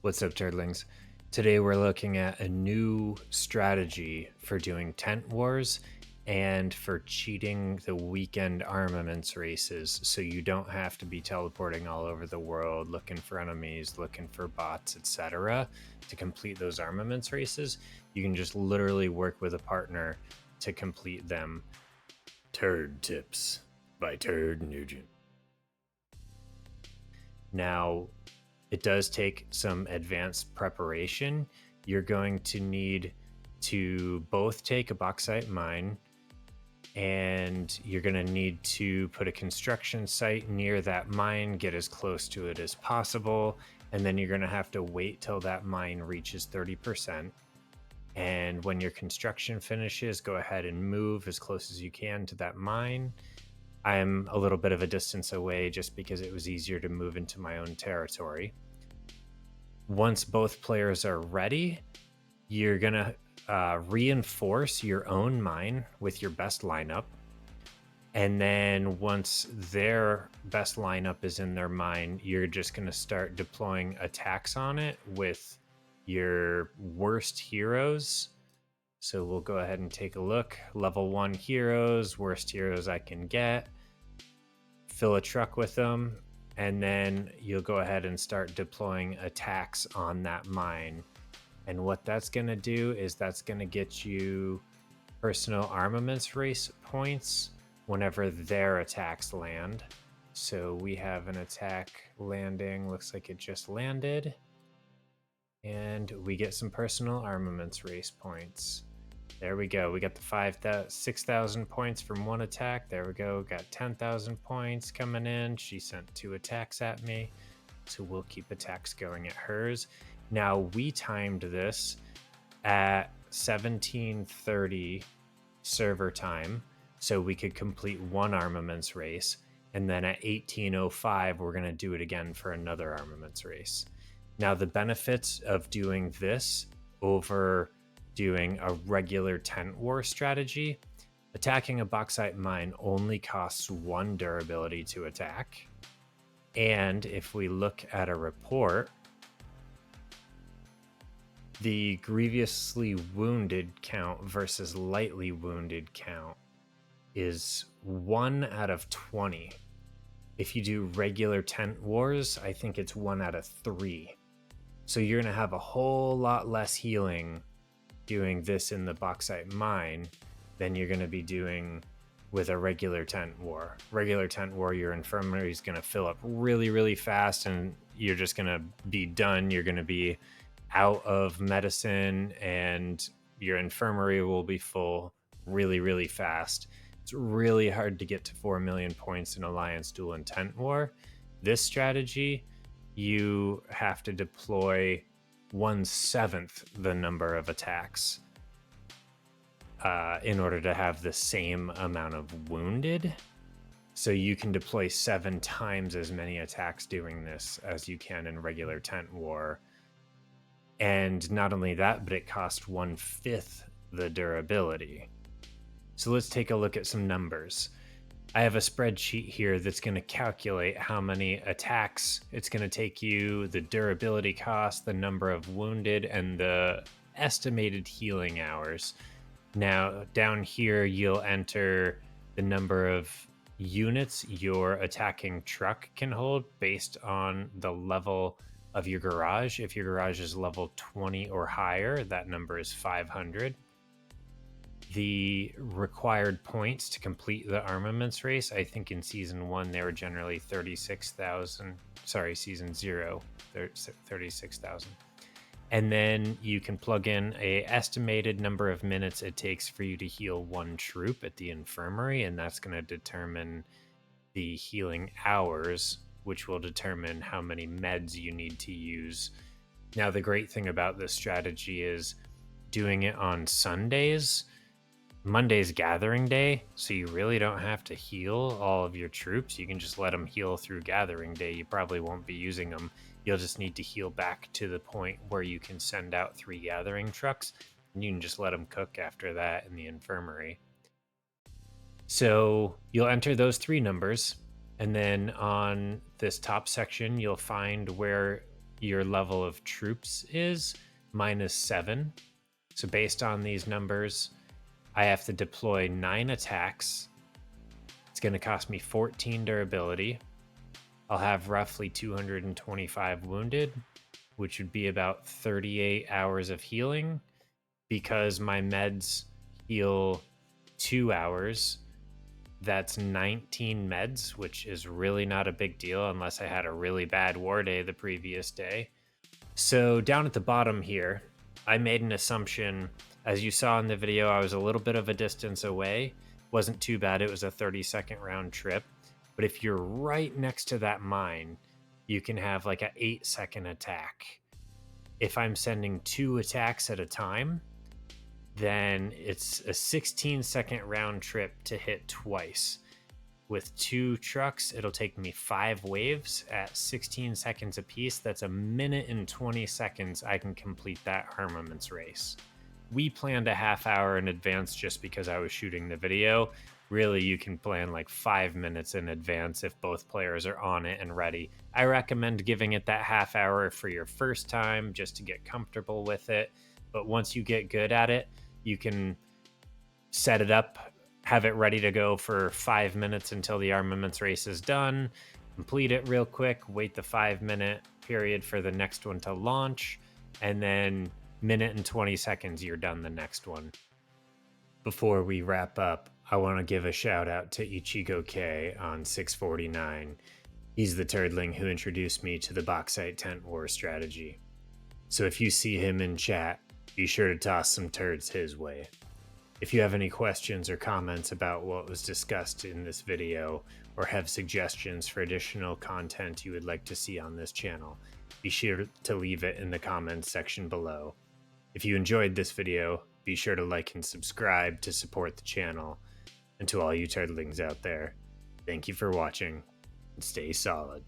What's up, Turtlings? Today we're looking at a new strategy for doing tent wars and for cheating the weekend armaments races so you don't have to be teleporting all over the world looking for enemies, looking for bots, etc. to complete those armaments races. You can just literally work with a partner to complete them. Turd Tips by Turd Nugent. Now, it does take some advanced preparation. You're going to need to both take a bauxite mine, and you're going to need to put a construction site near that mine, get as close to it as possible, and then you're going to have to wait till that mine reaches 30%. And when your construction finishes, go ahead and move as close as you can to that mine. I'm a little bit of a distance away just because it was easier to move into my own territory. Once both players are ready, you're going to reinforce your own mine with your best lineup. And then once their best lineup is in their mine, you're just going to start deploying attacks on it with your worst heroes. So we'll go ahead and take a look. Level 1 heroes, worst heroes I can get. Fill a truck with them, and then you'll go ahead and start deploying attacks on that mine. And what that's going to do is that's going to get you personal armaments race points whenever their attacks land. So we have an attack landing. Looks like it just landed. And we get some personal armaments race points. There we go. We got the 6,000 points from one attack. There we go. Got 10,000 points coming in. She sent 2 attacks at me. So we'll keep attacks going at hers. Now, we timed this at 17:30 server time, so we could complete one armaments race. And then at 18:05, we're going to do it again for another armaments race. Now, the benefits of doing this over doing a regular tent war strategy: attacking a bauxite mine only costs 1 durability to attack. And if we look at a report, the grievously wounded count versus lightly wounded count is 1 out of 20. If you do regular tent wars, I think it's 1 out of 3. So you're going to have a whole lot less healing doing this in the bauxite mine than you're going to be doing with a regular tent war. Regular tent war, your infirmary is going to fill up really, really fast, and you're just going to be done. You're going to be out of medicine, and your infirmary will be full really, really fast. It's really hard to get to 4 million points in Alliance Duel and Tent War. This strategy, you have to deploy 1/7 the number of attacks in order to have the same amount of wounded. So you can deploy 7 times as many attacks doing this as you can in regular tent war. And not only that, but it costs 1/5 the durability. So let's take a look at some numbers. I have a spreadsheet here that's going to calculate how many attacks it's going to take you, the durability cost, the number of wounded, and the estimated healing hours. Now, down here, you'll enter the number of units your attacking truck can hold based on the level of your garage. If your garage is level 20 or higher, that number is 500. The required points to complete the armaments race, I think in season 1 they were generally 36,000. Sorry, season 0, 36,000. And then you can plug in a estimated number of minutes it takes for you to heal 1 troop at the infirmary, and that's going to determine the healing hours, which will determine how many meds you need to use. Now, the great thing about this strategy is doing it on Sundays. Monday's gathering day, so you really don't have to heal all of your troops. You can just let them heal through gathering day. You probably won't be using them. You'll just need to heal back to the point where you can send out 3 gathering trucks, and you can just let them cook after that in the infirmary. So you'll enter those 3 numbers, and then on this top section, you'll find where your level of troops is, -7. So based on these numbers, I have to deploy 9 attacks. It's going to cost me 14 durability. I'll have roughly 225 wounded, which would be about 38 hours of healing. Because my meds heal 2 hours, that's 19 meds, which is really not a big deal unless I had a really bad war day the previous day. So down at the bottom here, I made an assumption. As you saw in the video, I was a little bit of a distance away. Wasn't too bad. It was a 30-second round trip. But if you're right next to that mine, you can have like an 8-second attack. If I'm sending 2 attacks at a time, then it's a 16-second round trip to hit twice. With 2 trucks, it'll take me 5 waves at 16 seconds apiece. That's a minute and 20 seconds I can complete that Armaments race. We planned a half hour in advance just because I was shooting the video. Really, you can plan like 5 minutes in advance if both players are on it and ready. I recommend giving it that half hour for your first time just to get comfortable with it. But once you get good at it, you can set it up, have it ready to go for 5 minutes until the Armaments race is done, complete it real quick, wait the 5-minute period for the next one to launch, and then minute and 20 seconds, you're done the next one. Before we wrap up, I want to give a shout out to Ichigo K on 649. He's the turdling who introduced me to the bauxite tent war strategy. So if you see him in chat, be sure to toss some turds his way. If you have any questions or comments about what was discussed in this video, or have suggestions for additional content you would like to see on this channel, be sure to leave it in the comments section below. If you enjoyed this video, be sure to like and subscribe to support the channel. And to all you turdlings out there, thank you for watching, and stay solid.